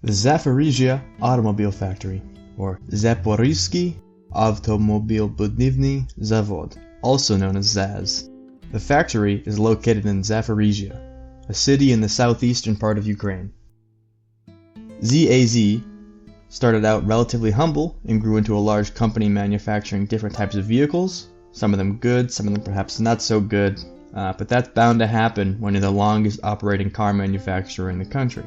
The Zaporizhzhia Automobile Factory, or Zaporizhzhia Automobile Zavod, also known as ZAZ. The factory is located in Zaporizhzhia, a city in the southeastern part of Ukraine. ZAZ started out relatively humble and grew into a large company manufacturing different types of vehicles, some of them good, some of them perhaps not so good, but that's bound to happen when you're the longest operating car manufacturer in the country.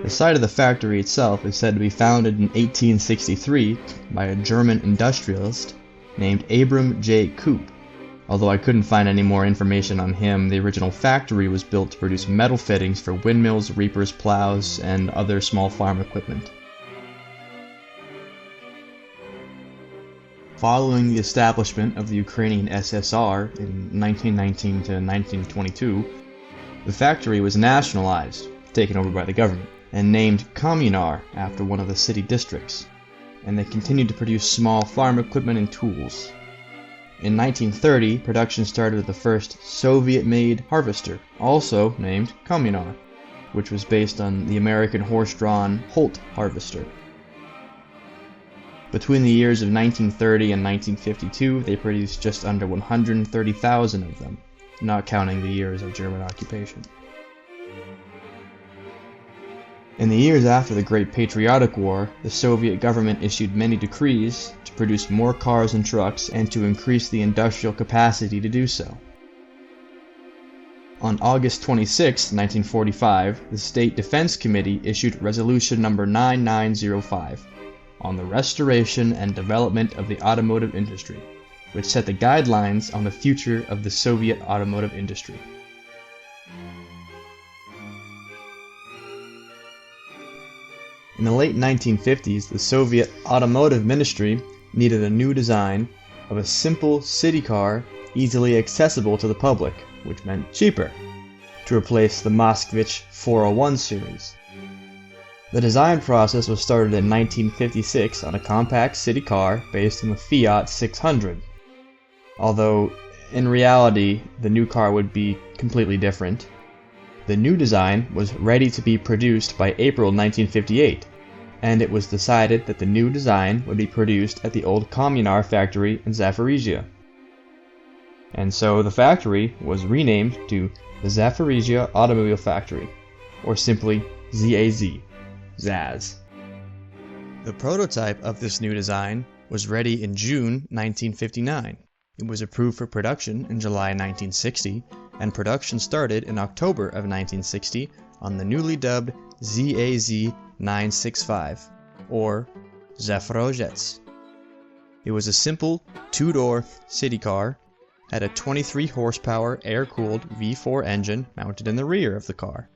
The site of the factory itself is said to be founded in 1863 by a German industrialist named Abram J. Koop. Although I couldn't find any more information on him, the original factory was built to produce metal fittings for windmills, reapers, plows, and other small farm equipment. Following the establishment of the Ukrainian SSR in 1919 to 1922, the factory was nationalized, taken over by the government, and named Kommunar after one of the city districts, and they continued to produce small farm equipment and tools. In 1930, production started with the first Soviet-made harvester, also named Kommunar, which was based on the American horse-drawn Holt harvester. Between the years of 1930 and 1952, they produced just under 130,000 of them, not counting the years of German occupation. In the years after the Great Patriotic War, the Soviet government issued many decrees to produce more cars and trucks and to increase the industrial capacity to do so. On August 26, 1945, the State Defense Committee issued Resolution No. 9905 on the restoration and development of the automotive industry, which set the guidelines on the future of the Soviet automotive industry. In the late 1950s, the Soviet Automotive Ministry needed a new design of a simple city car easily accessible to the public, which meant cheaper, to replace the Moskvich 401 series. The design process was started in 1956 on a compact city car based on the Fiat 600, although in reality the new car would be completely different. The new design was ready to be produced by April 1958, and it was decided that the new design would be produced at the old Kommunar factory in Zaporizhzhia. And so the factory was renamed to the Zaporizhzhia Automobile Factory, or simply ZAZ. ZAZ. The prototype of this new design was ready in June 1959. It was approved for production in July 1960, and production started in October of 1960 on the newly dubbed ZAZ 965, or Zaporizhzhia. It was a simple two-door city car, had a 23 horsepower air-cooled V4 engine mounted in the rear of the car.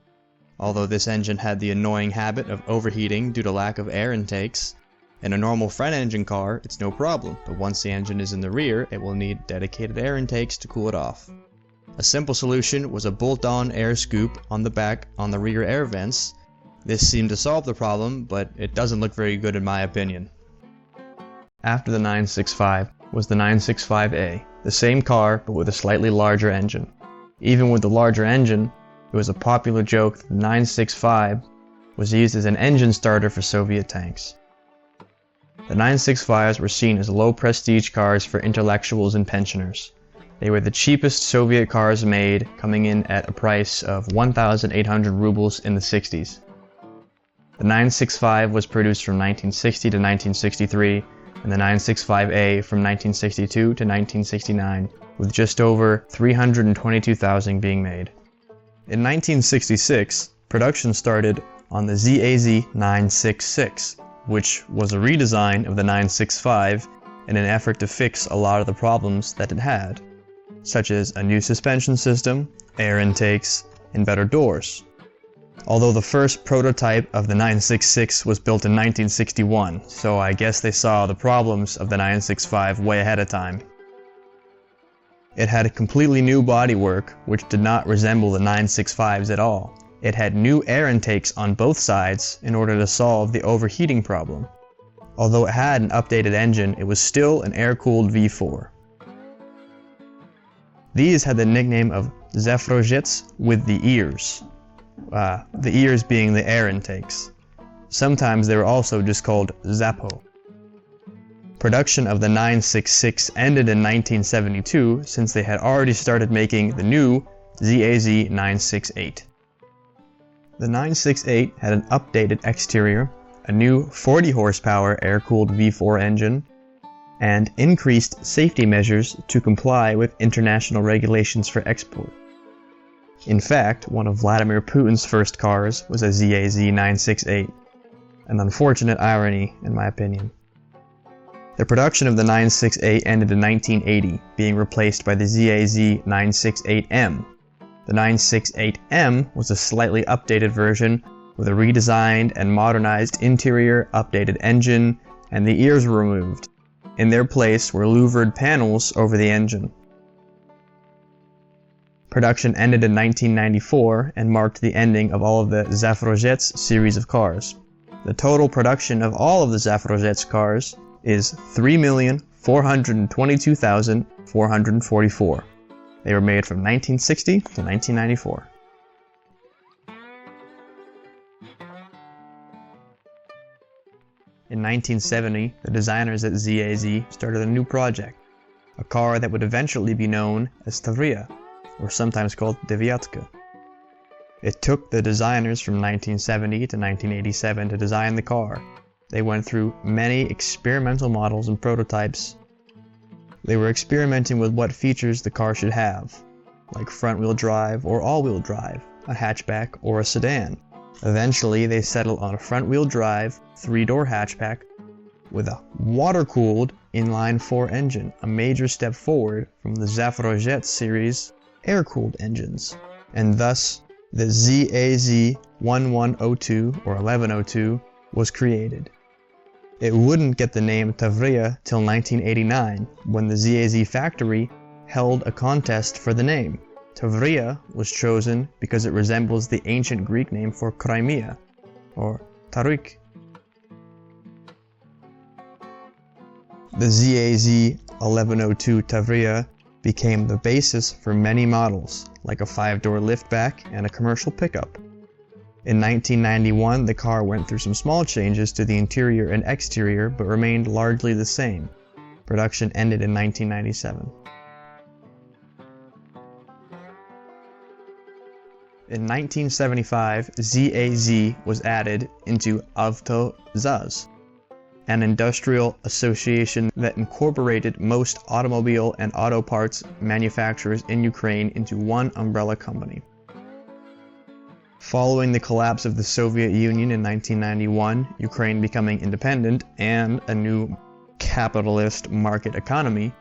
Although this engine had the annoying habit of overheating due to lack of air intakes, in a normal front-engine car it's no problem, but once the engine is in the rear it will need dedicated air intakes to cool it off. A simple solution was a bolt-on air scoop on the back on the rear air vents. This seemed to solve the problem, but it doesn't look very good in my opinion. After the 965 was the 965A, the same car but with a slightly larger engine. Even with the larger engine, it was a popular joke that the 965 was used as an engine starter for Soviet tanks. The 965s were seen as low prestige cars for intellectuals and pensioners. They were the cheapest Soviet cars made, coming in at a price of 1,800 rubles in the 60s. The 965 was produced from 1960 to 1963, and the 965A from 1962 to 1969, with just over 322,000 being made. In 1966, production started on the ZAZ 966, which was a redesign of the 965 in an effort to fix a lot of the problems that it had, such as a new suspension system, air intakes, and better doors. Although the first prototype of the 966 was built in 1961, so I guess they saw the problems of the 965 way ahead of time. It had a completely new bodywork, which did not resemble the 965s at all. It had new air intakes on both sides in order to solve the overheating problem. Although it had an updated engine, it was still an air-cooled V4. These had the nickname of Zaporizhzhia with the ears. The ears being the air intakes. Sometimes they were also just called Zapo. Production of the 966 ended in 1972 since they had already started making the new ZAZ 968. The 968 had an updated exterior, a new 40 horsepower air-cooled V4 engine, and increased safety measures to comply with international regulations for export. In fact, one of Vladimir Putin's first cars was a ZAZ 968. An unfortunate irony, in my opinion. The production of the 968 ended in 1980, being replaced by the ZAZ 968M. The 968M was a slightly updated version with a redesigned and modernized interior, updated engine, and the ears were removed. In their place were louvered panels over the engine. Production ended in 1994 and marked the ending of all of the Zaporizhzhia series of cars. The total production of all of the Zaporizhzhia cars is 3,422,444. They were made from 1960 to 1994. In 1970, the designers at ZAZ started a new project, a car that would eventually be known as Tavria, or sometimes called Deviatka. It took the designers from 1970 to 1987 to design the car. They went through many experimental models and prototypes. They were experimenting with what features the car should have, like front-wheel drive or all-wheel drive, a hatchback or a sedan. Eventually, they settled on a front-wheel drive, 3-door hatchback with a water-cooled inline-4 engine, a major step forward from the Zaporizhzhia series air-cooled engines, and thus the ZAZ 1102 or 1102 was created. It wouldn't get the name Tavria till 1989, when the ZAZ factory held a contest for the name. Tavria was chosen because it resembles the ancient Greek name for Crimea, or Tarik. The ZAZ 1102 Tavria became the basis for many models, like a 5-door liftback and a commercial pickup. In 1991, the car went through some small changes to the interior and exterior, but remained largely the same. Production ended in 1997. In 1975, ZAZ was added into ZAZ, an industrial association that incorporated most automobile and auto parts manufacturers in Ukraine into one umbrella company. Following the collapse of the Soviet Union in 1991, Ukraine becoming independent, and a new capitalist market economy,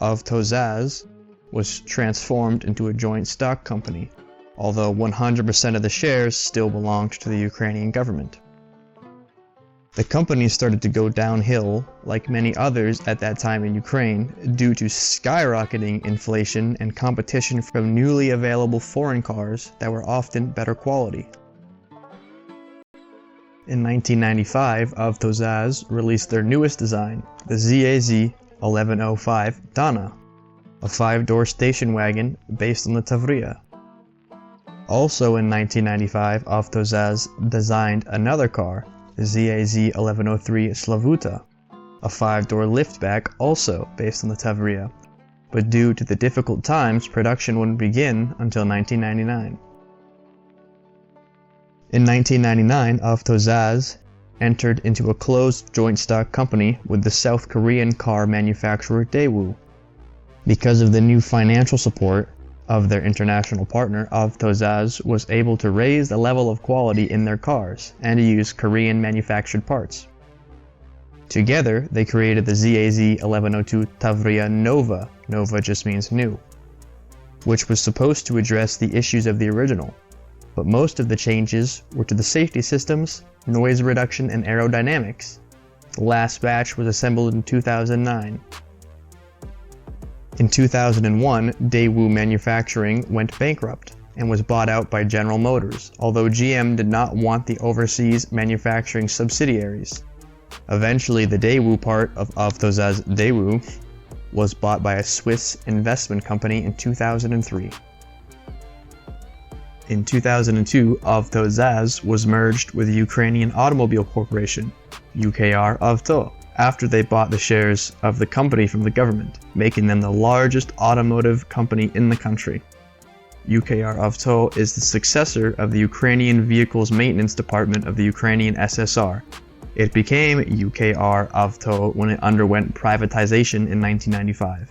ZAZ was transformed into a joint stock company, although 100% of the shares still belonged to the Ukrainian government. The company started to go downhill, like many others at that time in Ukraine, due to skyrocketing inflation and competition from newly available foreign cars that were often better quality. In 1995, ZAZ released their newest design, the ZAZ 1105 Dana, a 5-door station wagon based on the Tavria. Also in 1995, ZAZ designed another car, the ZAZ 1103 Slavuta, a 5-door liftback also based on the Tavria, but due to the difficult times, production wouldn't begin until 1999. In 1999, ZAZ entered into a closed joint stock company with the South Korean car manufacturer Daewoo. Because of the new financial support of their international partner, ZAZ was able to raise the level of quality in their cars and to use Korean manufactured parts. Together, they created the ZAZ 1102 Tavria Nova, Nova just means new, which was supposed to address the issues of the original, but most of the changes were to the safety systems, noise reduction, and aerodynamics. The last batch was assembled in 2009. In 2001, Daewoo Manufacturing went bankrupt and was bought out by General Motors, although GM did not want the overseas manufacturing subsidiaries. Eventually, the Daewoo part of ZAZ Daewoo was bought by a Swiss investment company in 2003. In 2002, Avto ZAZ was merged with the Ukrainian Automobile Corporation, UKR Avto, after they bought the shares of the company from the government, making them the largest automotive company in the country. UKR Avto is the successor of the Ukrainian Vehicles Maintenance Department of the Ukrainian SSR. It became UKR Avto when it underwent privatization in 1995.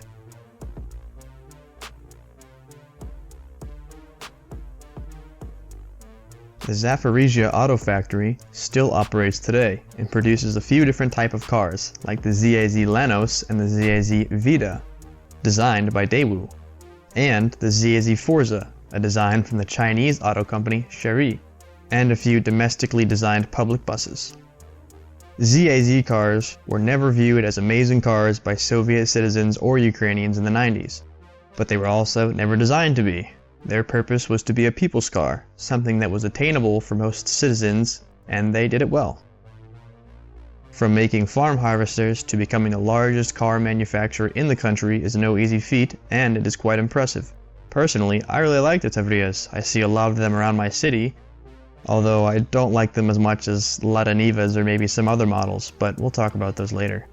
The Zaporizhzhia Auto Factory still operates today and produces a few different types of cars, like the ZAZ Lanos and the ZAZ Vida, designed by Daewoo, and the ZAZ Forza, a design from the Chinese auto company Chery, and a few domestically designed public buses. ZAZ cars were never viewed as amazing cars by Soviet citizens or Ukrainians in the 90s, but they were also never designed to be. Their purpose was to be a people's car, something that was attainable for most citizens, and they did it well. From making farm harvesters to becoming the largest car manufacturer in the country is no easy feat, and it is quite impressive. Personally, I really like the Tavrias. I see a lot of them around my city, although I don't like them as much as Lada Nivas or maybe some other models, but we'll talk about those later.